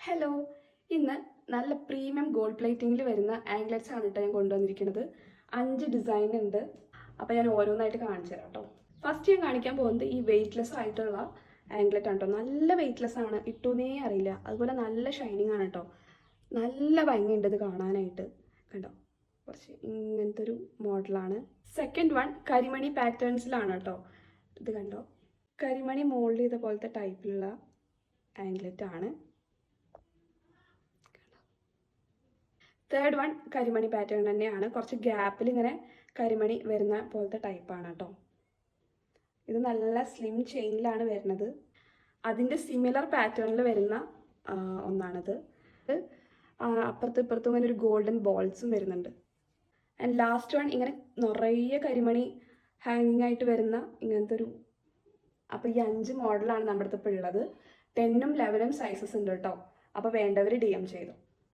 Hello, ഇന്ന് നല്ല premium gold പ്ലേറ്റിംഗിൽ വരുന്ന ആംഗ്ലെറ്റ്സ് ആണ് കേട്ടോ ഞാൻ കൊണ്ടുവന്നിരിക്കുന്നത്. 5 ഡിസൈൻ ഉണ്ട്. അപ്പോൾ ഞാൻ ഓരോന്നായിട്ട് കാണിച്ചു തരാം കേട്ടോ. ഫസ്റ്റ് ഞാൻ കാണിക്കാൻ പോകുന്നത് ഈ വെയ്റ്റ്ലെസ് ആയിട്ടുള്ള ആംഗ്ലെറ്റ് ആണ് കേട്ടോ. നല്ല വെയ്റ്റ്ലെസ് ആണ്, ഇട്ടുന്നേ അറിയില്ല. അതുപോലെ നല്ല ഷൈനിങ് ആണ് കേട്ടോ. നല്ല ഭംഗിയുണ്ട് ഇത് കാണാനായിട്ട്. കണ്ടോ, കുറച്ച് ഇങ്ങനത്തെ ഒരു മോഡലാണ്. സെക്കൻഡ് വൺ കരിമണി പാറ്റേൺസിലാണ് കേട്ടോ. ഇത് കണ്ടോ, കരിമണി മോൾഡ് ചെയ്ത പോലത്തെ ടൈപ്പിലുള്ള ആംഗ്ലെറ്റ് ആണ്. തേർഡ് വൺ കരിമണി പാറ്റേൺ തന്നെയാണ്, കുറച്ച് ഗ്യാപ്പിൽ ഇങ്ങനെ കരിമണി വരുന്ന പോലത്തെ ടൈപ്പാണ് കേട്ടോ. ഇത് നല്ല സ്ലിം ചെയിനിലാണ് വരുന്നത്. അതിൻ്റെ സിമിലർ പാറ്റേണിൽ വരുന്ന ഒന്നാണിത്. അപ്പുറത്തും ഇപ്പുറത്തും ഇങ്ങനെ ഒരു ഗോൾഡൻ ബോൾസും വരുന്നുണ്ട്. ആൻഡ് ലാസ്റ്റ് വൺ ഇങ്ങനെ നിറയെ കരിമണി ഹാങ്ങിങ് ആയിട്ട് വരുന്ന ഇങ്ങനത്തെ ഒരു. അപ്പോൾ ഈ 5 മോഡലാണ് നമ്മുടെ അടുത്ത് ഇപ്പോൾ ഉള്ളത്. 10ഉം 11ഉം സൈസസ് ഉണ്ട് കേട്ടോ. അപ്പോൾ വേണ്ടവർ DM ചെയ്തു.